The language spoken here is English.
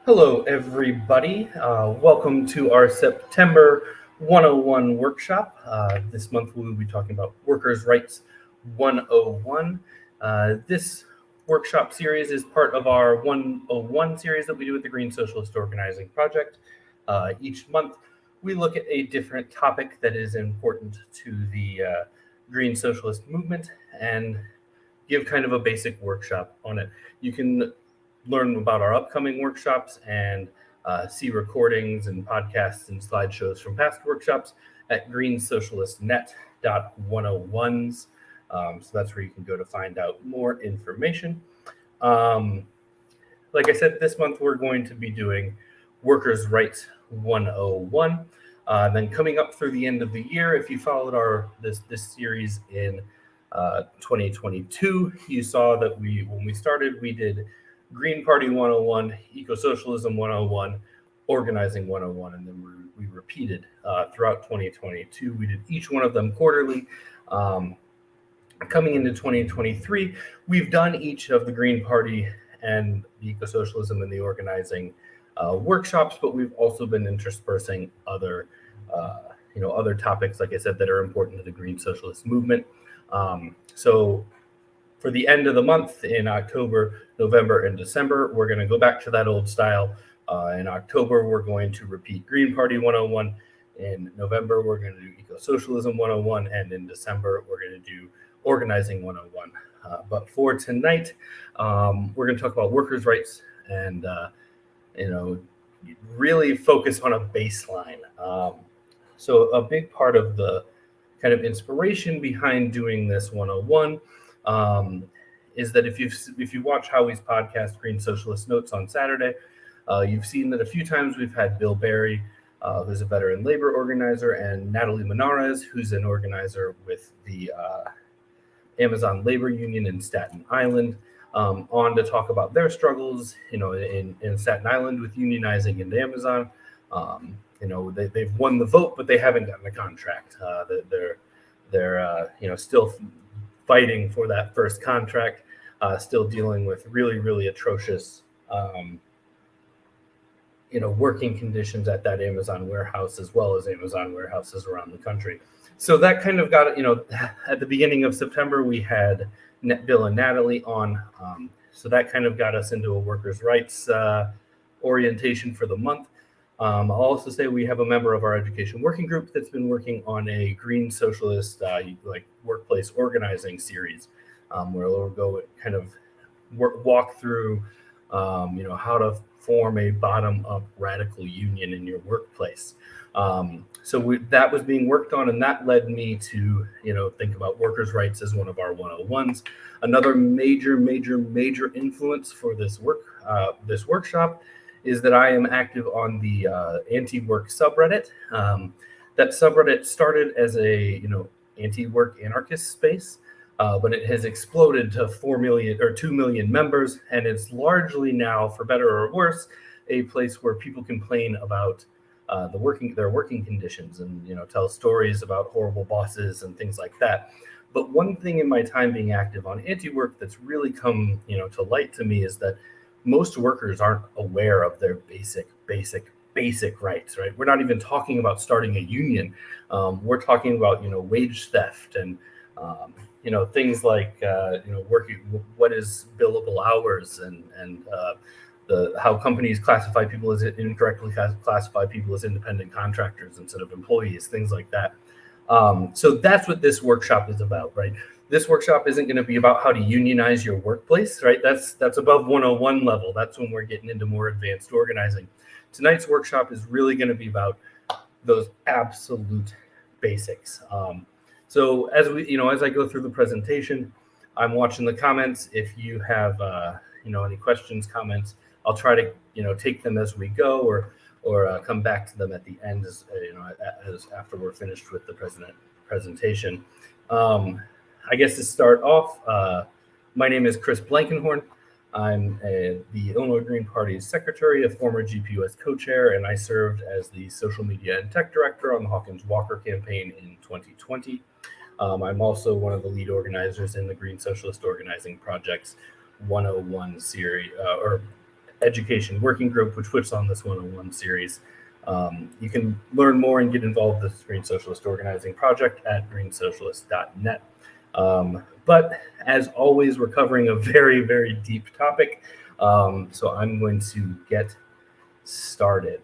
Hello, everybody. Welcome to our September 101 workshop. This month we will be talking about Workers' Rights 101. This workshop series is part of our 101 series that we do with the Green Socialist Organizing Project. Each month we look at a different topic that is important to the Green Socialist movement and give kind of a basic workshop on it. You can learn about our upcoming workshops and see recordings and podcasts and slideshows from past workshops at greensocialistnet.101s. So that's where you can go to find out more information. Like I said, this month we're going to be doing Workers' Rights 101. Then coming up through the end of the year, if you followed this series in 2022, you saw that when we started, we did Green Party 101, Eco-Socialism 101, Organizing 101, and then we repeated throughout 2022. We did each one of them quarterly. Coming into 2023, we've done each of the Green Party and the Eco-Socialism and the Organizing workshops, but we've also been interspersing other topics, like I said, that are important to the Green Socialist movement. So for the end of the month in October, November, and December, we're going to go back to that old style. In October, we're going to repeat Green Party 101. In November, we're going to do Eco-Socialism 101. And in December, we're going to do Organizing 101. But for tonight, we're going to talk about workers' rights and, really focus on a baseline. So a big part of the kind of inspiration behind doing this 101 is that if you watch Howie's podcast, Green Socialist Notes, on Saturday, you've seen that a few times we've had Bill Berry, who's a veteran labor organizer, and Natalie Menares, who's an organizer with the Amazon Labor Union in Staten Island, on to talk about their struggles, in Staten Island with unionizing into Amazon. They've won the vote, but they haven't gotten a contract. They're still fighting for that first contract, still dealing with really, really atrocious, working conditions at that Amazon warehouse, as well as Amazon warehouses around the country. So that kind of got, at the beginning of September, we had Bill and Natalie on. So that kind of got us into a workers' rights orientation for the month. I'll also say we have a member of our education working group that's been working on a Green Socialist workplace organizing series, where we'll go kind of walk through, how to form a bottom-up radical union in your workplace. So that was being worked on, and that led me to, think about workers' rights as one of our 101s. Another major influence for this workshop is that I am active on the anti-work subreddit. That subreddit started as a anti-work anarchist space, but it has exploded to 4 million or 2 million members, and it's largely now, for better or worse, a place where people complain about their working conditions and tell stories about horrible bosses and things like that. But one thing in my time being active on anti-work that's really come to light to me is that most workers aren't aware of their basic rights, right? We're not even talking about starting a union. We're talking about, wage theft and, things like, working, what is billable hours and how companies classify people as incorrectly classify people as independent contractors instead of employees, things like that. So that's what this workshop is about, right? This workshop isn't going to be about how to unionize your workplace, right? That's above 101 level. That's when we're getting into more advanced organizing. Tonight's workshop is really going to be about those absolute basics. So as I go through the presentation, I'm watching the comments. If you have any questions, comments, I'll try to take them as we go, or come back to them at the end as after we're finished with the presentation. I guess to start off, my name is Chris Blankenhorn. I'm the Illinois Green Party's secretary, a former GPUS co-chair, and I served as the social media and tech director on the Hawkins Walker campaign in 2020. I'm also one of the lead organizers in the Green Socialist Organizing Project's 101 series, or Education Working Group, which puts on this one-on-one series. You can learn more and get involved with this Green Socialist organizing project at greensocialist.net. But as always, we're covering a very, very deep topic. So I'm going to get started.